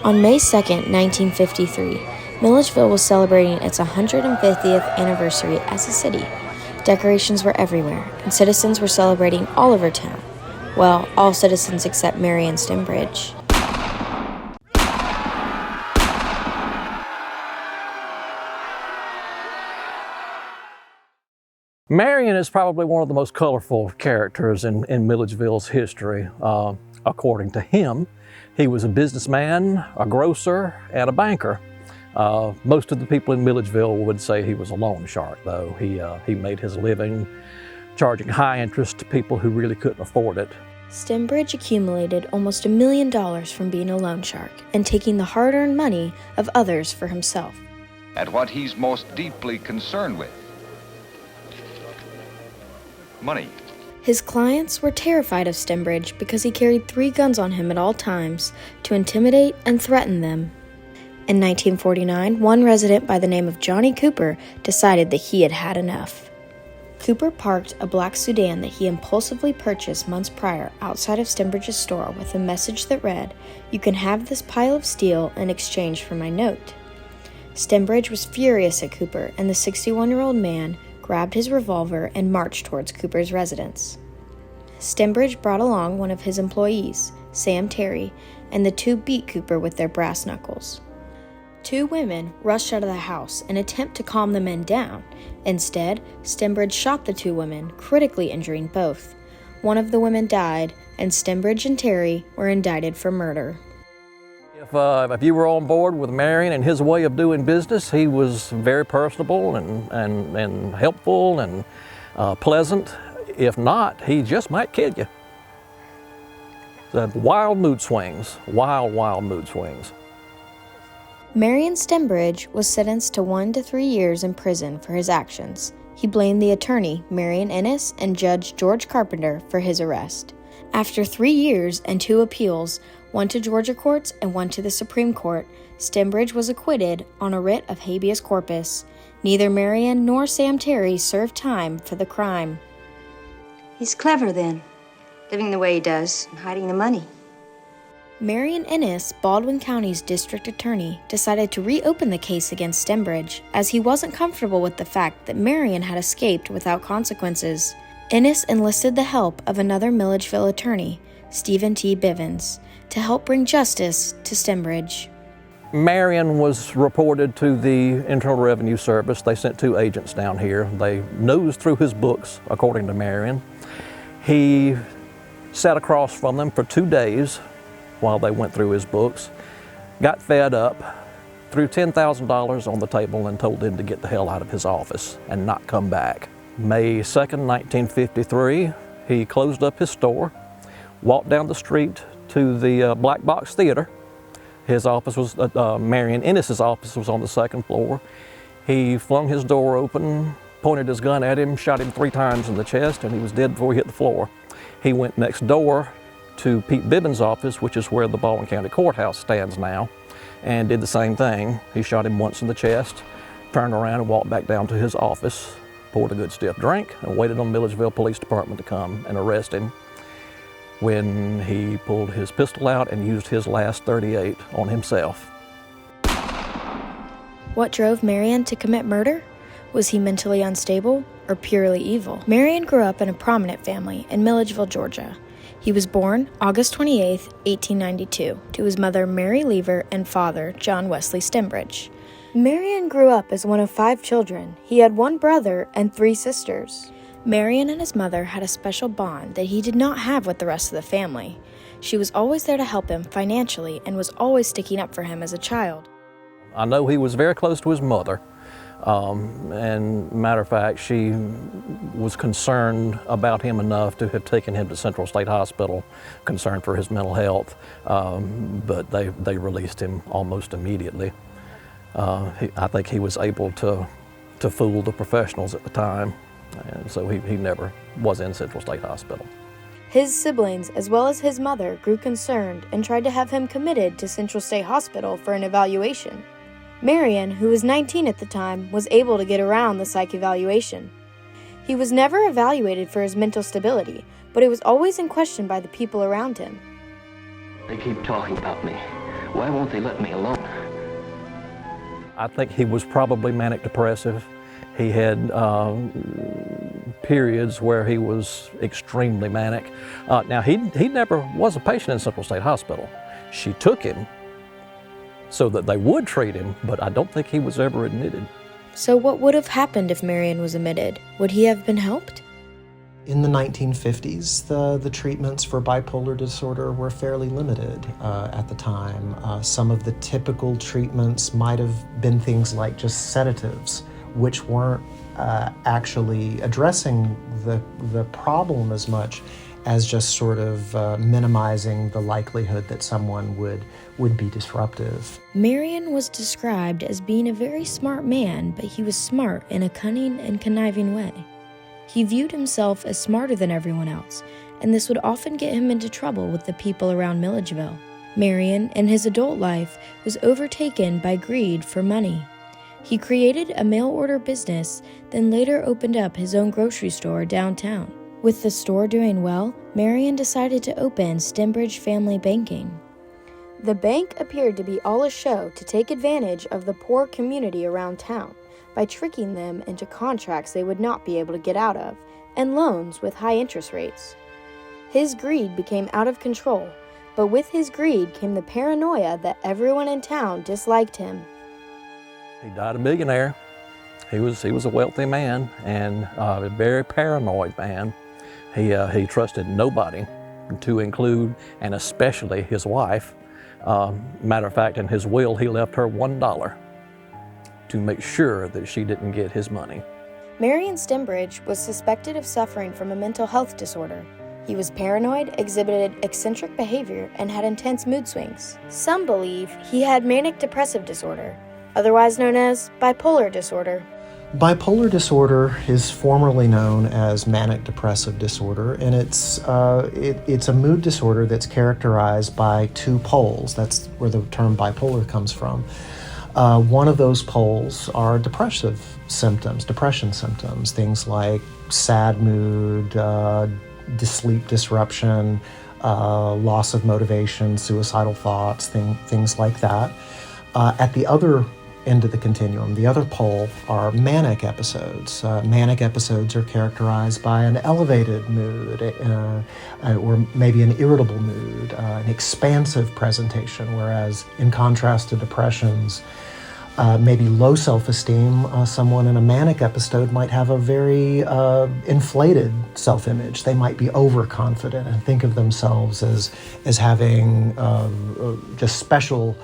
On May 2, 1953, Milledgeville was celebrating its 150th anniversary as a city. Decorations were everywhere, and citizens were celebrating all over town. Well, all citizens except Marion Stembridge. Marion is probably one of the most colorful characters in Milledgeville's history. According to him, he was a businessman, a grocer, and a banker. Most of the people in Milledgeville would say he was a loan shark, though. He made his living charging high interest to people who really couldn't afford it. Stembridge accumulated almost $1 million from being a loan shark and taking the hard-earned money of others for himself. At what he's most deeply concerned with. Money. His clients were terrified of Stembridge because he carried 3 guns on him at all times to intimidate and threaten them. In 1949, one resident by the name of Johnny Cooper decided that he had had enough. Cooper parked a black sedan that he impulsively purchased months prior outside of Stembridge's store with a message that read, "You can have this pile of steel in exchange for my note." Stembridge was furious at Cooper, and the 61-year-old man grabbed his revolver and marched towards Cooper's residence. Stembridge brought along one of his employees, Sam Terry, and the two beat Cooper with their brass knuckles. 2 women rushed out of the house in an attempt to calm the men down. Instead, Stembridge shot the 2 women, critically injuring both. One of the women died, and Stembridge and Terry were indicted for murder. If you were on board with Marion and his way of doing business, he was very personable and helpful and pleasant. If not, he just might kill you. The wild mood swings, wild mood swings. Marion Stembridge was sentenced to 1 to 3 years in prison for his actions. He blamed the attorney, Marion Ennis, and Judge George Carpenter for his arrest. After 3 years and 2 appeals, one to Georgia courts and one to the Supreme Court, Stembridge was acquitted on a writ of habeas corpus. Neither Marion nor Sam Terry served time for the crime. He's clever then, living the way he does and hiding the money. Marion Ennis, Baldwin County's district attorney, decided to reopen the case against Stembridge as he wasn't comfortable with the fact that Marion had escaped without consequences. Ennis enlisted the help of another Milledgeville attorney, Stephen T. Bivens, to help bring justice to Stembridge. Marion was reported to the Internal Revenue Service. They sent 2 agents down here. They nosed through his books, according to Marion. He sat across from them for 2 days while they went through his books, got fed up, threw $10,000 on the table and told them to get the hell out of his office and not come back. May 2nd, 1953, he closed up his store, walked down the street to the Black Box Theater. His office was, Marion Ennis's office was on the 2nd floor. He flung his door open, pointed his gun at him, shot him 3 times in the chest, and he was dead before he hit the floor. He went next door to Pete Bibbins' office, which is where the Baldwin County Courthouse stands now, and did the same thing. He shot him once in the chest, turned around and walked back down to his office, poured a good stiff drink, and waited on Milledgeville Police Department to come and arrest him, when he pulled his pistol out and used his last .38 on himself. What drove Marion to commit murder? Was he mentally unstable or purely evil? Marion grew up in a prominent family in Milledgeville, Georgia. He was born August 28, 1892, to his mother Mary Lever and father John Wesley Stembridge. Marion grew up as one of 5 children. He had 1 brother and 3 sisters. Marion and his mother had a special bond that he did not have with the rest of the family. She was always there to help him financially and was always sticking up for him as a child. I know he was very close to his mother. And matter of fact, she was concerned about him enough to have taken him to Central State Hospital, concerned for his mental health, but they released him almost immediately. I think he was able to fool the professionals at the time, and so he never was in Central State Hospital. His siblings, as well as his mother, grew concerned and tried to have him committed to Central State Hospital for an evaluation. Marion, who was 19 at the time, was able to get around the psych evaluation. He was never evaluated for his mental stability, but it was always in question by the people around him. They keep talking about me. Why won't they let me alone? I think he was probably manic depressive. He had periods where he was extremely manic. Now, he never was a patient in Central State Hospital. She took him so that they would treat him, but I don't think he was ever admitted. So what would have happened if Marion was admitted? Would he have been helped? In the 1950s, the treatments for bipolar disorder were fairly limited at the time. Some of the typical treatments might have been things like just sedatives, which weren't actually addressing the problem as much as just sort of minimizing the likelihood that someone would be disruptive. Marion was described as being a very smart man, but he was smart in a cunning and conniving way. He viewed himself as smarter than everyone else, and this would often get him into trouble with the people around Milledgeville. Marion, in his adult life, was overtaken by greed for money. He created a mail-order business, then later opened up his own grocery store downtown. With the store doing well, Marion decided to open Stembridge Family Banking. The bank appeared to be all a show to take advantage of the poor community around town, by tricking them into contracts they would not be able to get out of, and loans with high interest rates. His greed became out of control, but with his greed came the paranoia that everyone in town disliked him. He died a millionaire. He was a wealthy man and a very paranoid man. He trusted nobody, to include and especially his wife. Matter of fact, in his will, he left her $1 to make sure that she didn't get his money. Marion Stembridge was suspected of suffering from a mental health disorder. He was paranoid, exhibited eccentric behavior, and had intense mood swings. Some believe he had manic depressive disorder, otherwise known as bipolar disorder. Bipolar disorder is formerly known as manic depressive disorder, and it's a mood disorder that's characterized by two poles. That's where the term bipolar comes from. One of those poles are depression symptoms, things like sad mood, sleep disruption, loss of motivation, suicidal thoughts, things like that. At the other end of the continuum, the other pole, are manic episodes. Manic episodes are characterized by an elevated mood, or maybe an irritable mood, an expansive presentation, whereas in contrast to depressions, maybe low self-esteem, someone in a manic episode might have a very inflated self-image. They might be overconfident and think of themselves as having just special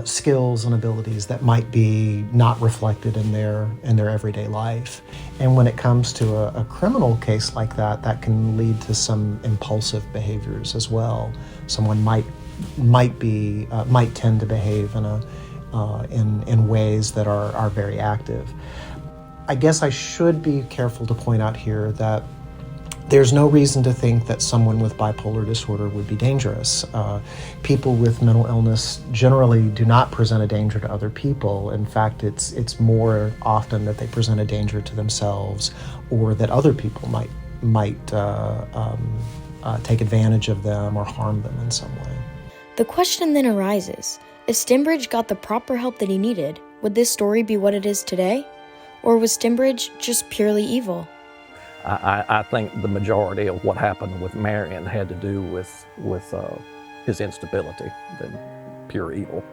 skills and abilities that might be not reflected in their everyday life. And when it comes to a criminal case like that, that can lead to some impulsive behaviors as well. Someone might tend to behave in ways that are very active. I guess I should be careful to point out here that there's no reason to think that someone with bipolar disorder would be dangerous. People with mental illness generally do not present a danger to other people. In fact, it's more often that they present a danger to themselves, or that other people might take advantage of them or harm them in some way. The question then arises, if Stembridge got the proper help that he needed, would this story be what it is today? Or was Stembridge just purely evil? I think the majority of what happened with Marion had to do with his instability than pure evil.